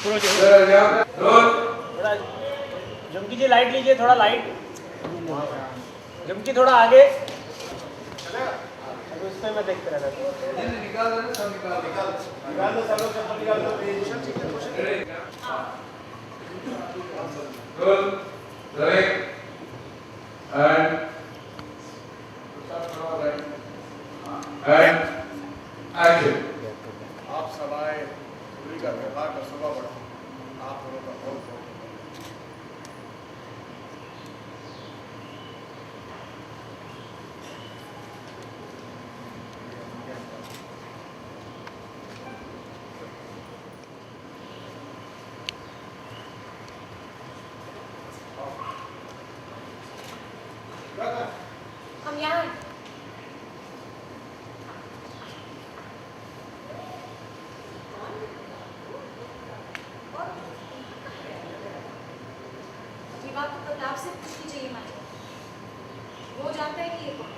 थोड़ा झुमकी जी लाइट लीजिए, थोड़ा लाइट झुमकी, थोड़ा आगे। अब इस पे मैं देखते रहता हूँ। निकाल दो, सब निकाल दो, सब लोग चप्पल निकाल दो। Roll, direct and action. आप सब आए पूरी का व्यवहार का सुबह बढ़ो, आप लोगों का बहुत बहुत हम यहाँ हैं। ये बात तो प्रताप से पूछनी चाहिए मुझे। वो जानता है कि ये कौन है।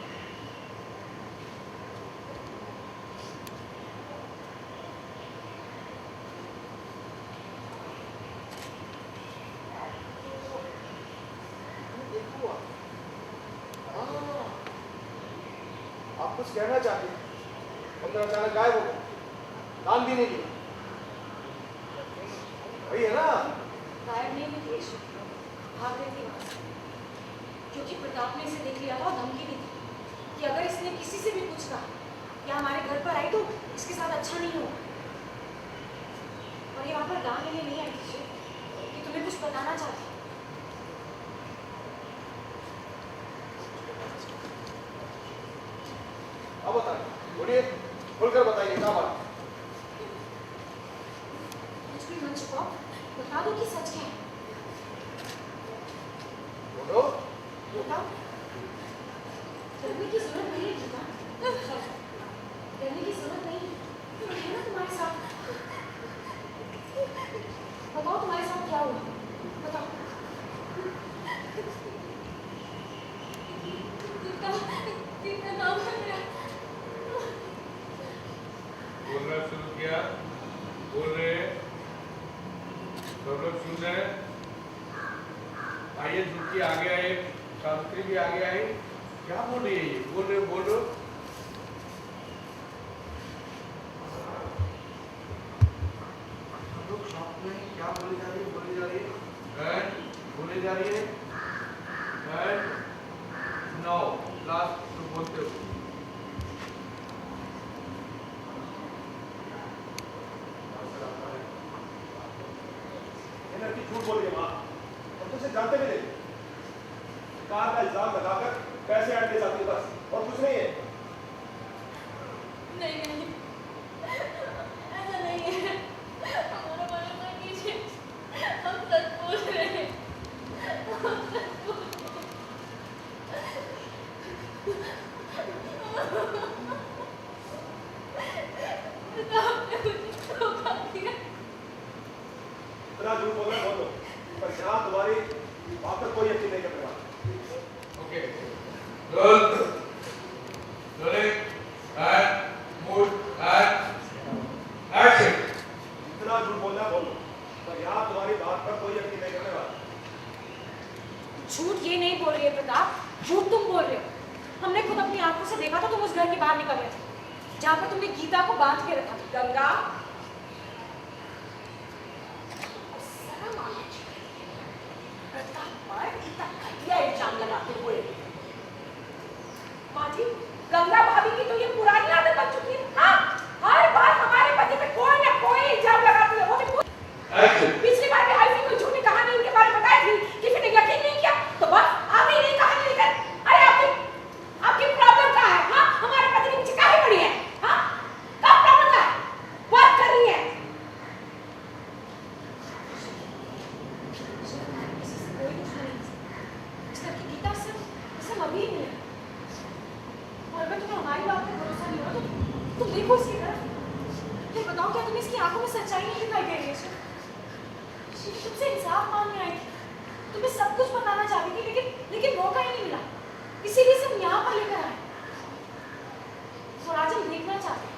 आप कुछ कहना चाहते हैं, अंदर अचानक गायब हो गए, नाम भी नहीं लिया, वही है ना? गायब नहीं हुई थी, भाग रही थी वहां से, क्योंकि प्रताप ने इसे देख लिया था और धमकी दी थी कि अगर इसने किसी से भी कुछ कहा या हमारे घर पर आई तो इसके साथ अच्छा नहीं होगा। और ये वहां पर गाने में नहीं आई थी कि तुम्हें कुछ बताना चाहती। अब बताइए, बोलिए, खुलकर बताइए क्या बात? कुछ भी मन छुपाओ, बता दो कि सच क्या है। बोलो। बताओ। डरने की जरूरत नहीं है गीता, डरने की जरूरत नहीं है, मैं है ना तुम्हारे साथ। बताओ तुम्हारे साथ क्या हुआ, बताओ। गीता नाम है मेरा। बोलना शुरू किया, बोल रहे हैं, सब लोग सुन रहे हैं। आइए, झुमकी आगे आए, शास्त्री भी आगे आए। क्या बोल रही है ये? बोलो। सब लोग शॉप में क्या बोली जा रही है? बोली जा रही है एंड नाउ लास्ट तो बोलते हो। झूठ बोल रही है माँ, और तुझे जानते भी नहीं। कार का इल्जाम लगाकर पैसे ऐड के जाती है बस, और कुछ नहीं है। नहीं ऐसा नहीं है, हमारा भरोसा कीजिए, हम सच बोल रहे हैं, हम सच बोल रहे हैं। आपने मुझे धोखा दिया। इतना झूठ बोलना बहुत हो, पर यहाँ तुम्हारी बात पर कोई यकीन नहीं कर रहा। Okay, roll, direct and mood and action. इतना झूठ बोलना बोलो, पर यहाँ तुम्हारी बात पर कोई यकीन नहीं करने वाला। झूठ ये नहीं बोल रही है प्रताप, झूठ तुम बोल रहे हो। हमने खुद अपनी आंखों से देखा था, तुम उस घर के बाहर निकल रहे थे जहाँ पर तुमने गीता को बांध के रखा था। गंगा, प्रताप पर इतना घटिया इल्जाम लगाते हुए। माँ जी, गंगा भाभी की तो ये पुरानी आदत बन चुकी है। हाँ, हर बार हमारे पति पे कोई ना कोई इल्जाम लगाती है। वो भी पिछली बार भी हाइफी कोई झूठी कहानी उनके बारे में बताई थी, किसी ने यकीन नहीं किया, तो बस आ गई नई कहानी लेकर। अरे आपकी प्रॉब्लम क्या है? हाँ, हमारे पति के पीछे काहे पड़ी है? हाँ, क्या प्रॉब्लम है? बात कर रही है। कोई कुछ नहीं, इस तरह की गीता से अभी नहीं है। और अगर तुम्हें हमारी बात पर भरोसा नहीं हो तो तुम देखो इसकी तरफ, फिर बताओ क्या तुम्हें इसकी आंखों में सच्चाई नहीं दिखाई दे रही है? तुमसे इंसाफ मांगने आई थी, तुम्हें सब कुछ बताना चाहती थी, लेकिन मौका ही नहीं मिला, इसीलिए सब यहाँ पर लेकर आए। और आज हम देखना चाहते हैं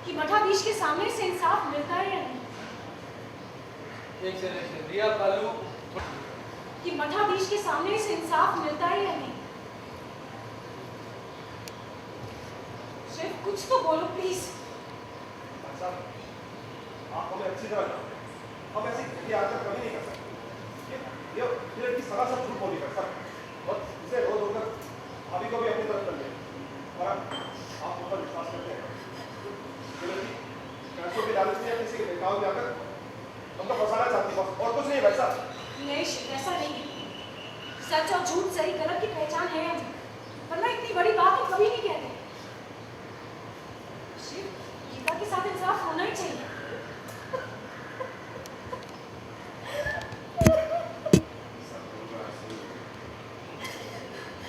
कि मठाधीश के सामने से इंसाफ मिलता है या नहीं। एक सेकंड रिया कालू कि मठाधीश के सामने इसे इंसाफ मिलता है या नहीं। सिर्फ कुछ तो बोलो प्लीज। भाई साहब आप हमें अच्छी तरह जानते हैं, हम ऐसी घटिया हरकत कभी नहीं कर सकते। ये लड़की सरासर झूठ बोली कर सर, और इसे रो धोकर भाभी को भी अपनी तरफ कर लिया, और आप ऊपर विश्वास करते हैं। ये लड़की पैसों की लालच में किसी के बेटाव में आकर हमको फंसाना चाहती है, और कुछ नहीं वैसा। नहीं ऐसा नहीं है। सच और झूठ सही गलत की पहचान है हमें, वरना इतनी बड़ी बात हम कभी नहीं कहते। शिव, गीता के साथ इंसाफ होना ही चाहिए।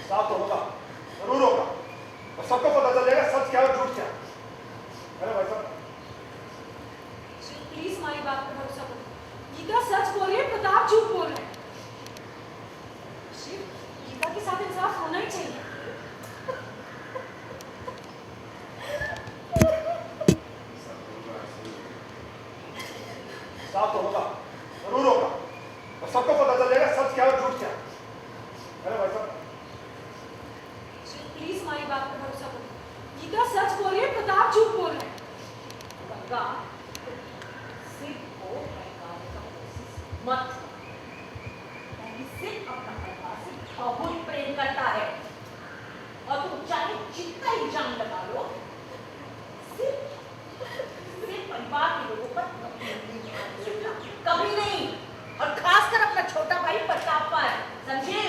साफ तो होगा, जरूर होगा, और सबको पता चल जाएगा सच क्या और झूठ क्या। अरे भाई साहब शिव प्लीज हमारी बात पर भरोसा करो। गीता सच बोल रही है, प्रताप झूठ बोल रहे हैं। शिव, गीता के साथ इंसाफ होना ही चाहिए। साफ तो होगा, जरूर होगा, और सबको पता चल जाएगा सच क्या और झूठ क्या। अरे भाई साहब शिव प्लीज हमारी बात पर भरोसा करो। गीता सच बोल रही है, प्रताप झूठ बोल रहे हैं। गंगा, शिव को बहकाने का कोशिश मत कर। शिव अपना परिवार से बहुत प्रेम करता है, और तुम चाहे जितना इल्जाम लगा लो, शिव परिवार के लोगों पर कभी नहीं, और खासकर अपना छोटा भाई प्रताप पर। समझे?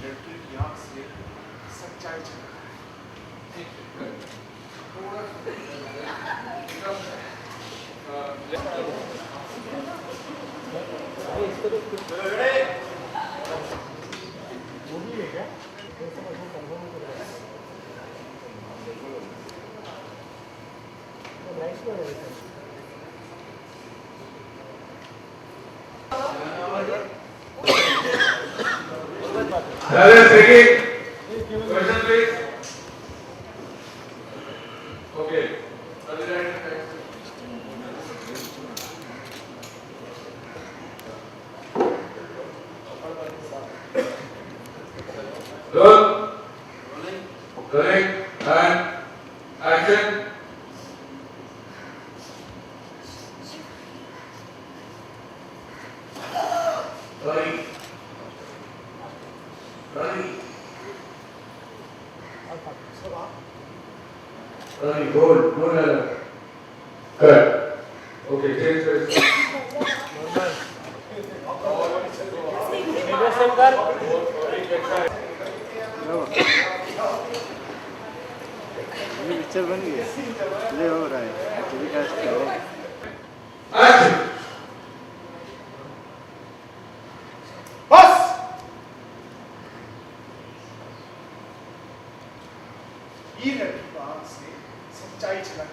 लड़की की आंख से सच्चाई झलक Question please. Okay. Good. Rolling and action. Rolling. Rolling. Running, hold, no level. Cut. Okay, change face. Picture बन गई है, ये हो रहा है टेलीकास्ट कर रहे हैं। Action. बस ये लड़की की आंख से सच्चाई झलक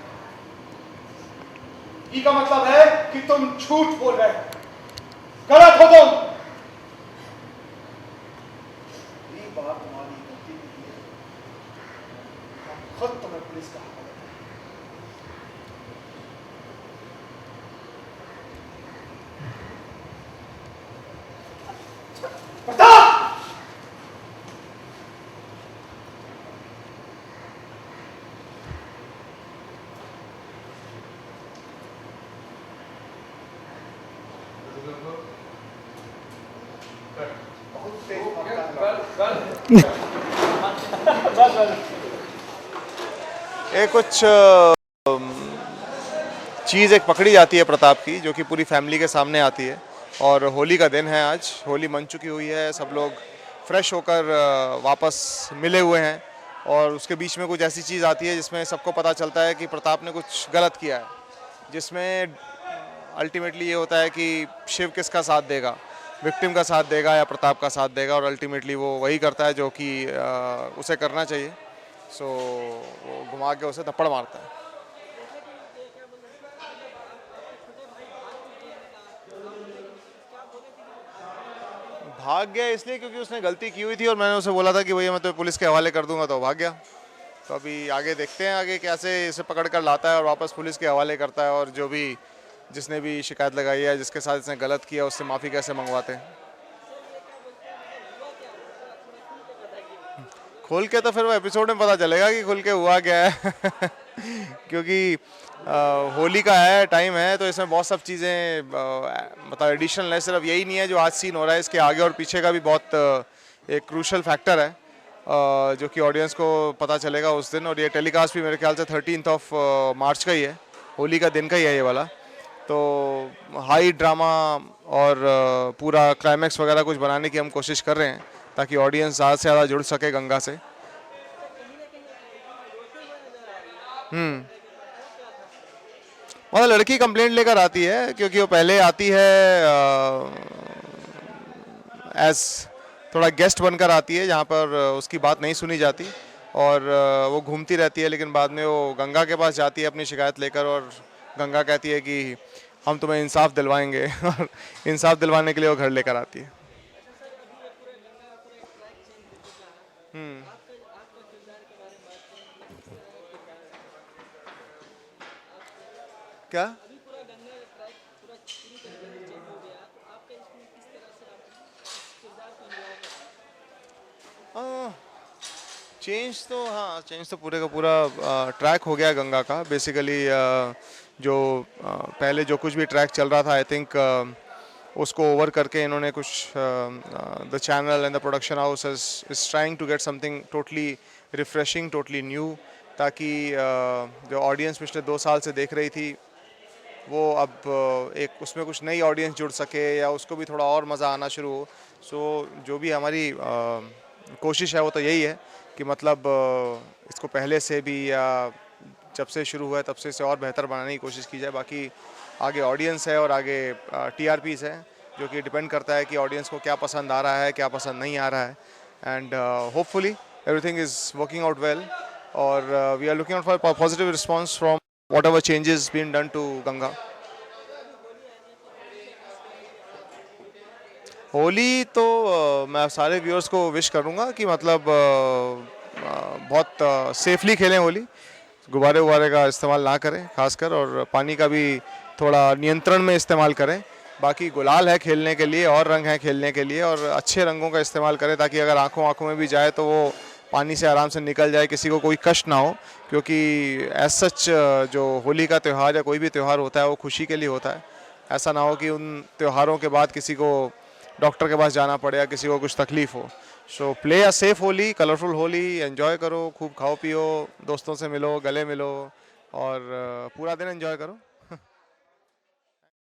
ये का मतलब है कि तुम झूठ बोल रहे हो, गलत हो तुम। ये बात हमारी गलती नहीं है, हम खुद तुम्हें पुलिस का हवाला देंगे। प्रताप बहुत तेज भागता है। ये कुछ चीज़ एक पकड़ी जाती है प्रताप की, जो कि पूरी फैमिली के सामने आती है। और होली का दिन है आज, होली मन चुकी हुई है, सब लोग फ्रेश होकर वापस मिले हुए हैं। और उसके बीच में कुछ ऐसी चीज़ आती है जिसमें सबको पता चलता है कि प्रताप ने कुछ गलत किया है। जिसमें अल्टीमेटली ये होता है कि शिव किसका साथ देगा, विक्टिम का साथ देगा या प्रताप का साथ देगा, और अल्टीमेटली वो वही करता है जो कि उसे करना चाहिए। सो वो घुमा के उसे थप्पड़ मारता है। भाग गया इसलिए क्योंकि उसने गलती की हुई थी और मैंने उसे बोला था कि भैया मैं तो पुलिस के हवाले कर दूंगा, तो भाग गया। तो अभी आगे देखते हैं आगे कैसे इसे पकड़ कर लाता है और वापस पुलिस के हवाले करता है, और जो भी जिसने भी शिकायत लगाई है, जिसके साथ इसने गलत किया, उससे माफ़ी कैसे मंगवाते हैं। खोल के तो फिर वो एपिसोड में पता चलेगा कि खुल के हुआ क्या है क्योंकि होली का है, टाइम है, तो इसमें बहुत सब चीज़ें मतलब एडिशनल है। सिर्फ यही नहीं है जो आज सीन हो रहा है, इसके आगे और पीछे का भी बहुत एक क्रूशल फैक्टर है जो कि ऑडियंस को पता चलेगा उस दिन। और ये टेलीकास्ट भी मेरे ख्याल से 13 मार्च का ही है, होली का दिन का ही है ये वाला। तो हाई ड्रामा और पूरा क्लाइमैक्स वगैरह कुछ बनाने की हम कोशिश कर रहे हैं ताकि ऑडियंस ज़्यादा से ज़्यादा जुड़ सके गंगा से। मतलब लड़की कंप्लेंट लेकर आती है क्योंकि वो पहले आती है एज थोड़ा गेस्ट बनकर आती है, जहाँ पर उसकी बात नहीं सुनी जाती और वो घूमती रहती है, लेकिन बाद में वो गंगा के पास जाती है अपनी शिकायत लेकर, और गंगा कहती है कि हम तुम्हें इंसाफ दिलवाएंगे और इंसाफ दिलवाने के लिए वो घर लेकर आती है। क्या चेंज तो, हाँ चेंज तो पूरे का पूरा ट्रैक हो गया गंगा का। बेसिकली जो पहले जो कुछ भी ट्रैक चल रहा था, आई थिंक उसको ओवर करके इन्होंने कुछ the channel and the production house is trying to get something totally refreshing, totally new, ताकि जो ऑडियंस पिछले 2 साल से देख रही थी वो अब एक उसमें कुछ नई ऑडियंस जुड़ सके या उसको भी थोड़ा और मज़ा आना शुरू हो। सो जो भी हमारी कोशिश है वो तो यही है कि मतलब इसको पहले से भी या जब से शुरू हुआ है तब से इसे और बेहतर बनाने की कोशिश की जाए। बाकी आगे ऑडियंस है और आगे TRPs है, जो कि डिपेंड करता है कि ऑडियंस को क्या पसंद आ रहा है, क्या पसंद नहीं आ रहा है। And hopefully everything is working out well, और we are looking out for positive response from whatever changes been done to Ganga. Holi तो मैं सारे व्यूअर्स को विश करूँगा कि मतलब बहुत सेफली खेलें होली, गुब्बारे वुब्बारे का इस्तेमाल ना करें खासकर, और पानी का भी थोड़ा नियंत्रण में इस्तेमाल करें। बाकी गुलाल है खेलने के लिए और रंग है खेलने के लिए, और अच्छे रंगों का इस्तेमाल करें ताकि अगर आँखों में भी जाए तो वो पानी से आराम से निकल जाए, किसी को कोई कष्ट ना हो। क्योंकि एज सच जो होली का त्यौहार या कोई भी त्यौहार होता है वो खुशी के लिए होता है। ऐसा ना हो कि उन त्योहारों के बाद किसी को डॉक्टर के पास जाना पड़े या किसी को कुछ तकलीफ हो। So play a safe Holi, colourful Holi, enjoy करो, खूब खाओ पियो, दोस्तों से मिलो, गले मिलो और पूरा दिन एंजॉय करो।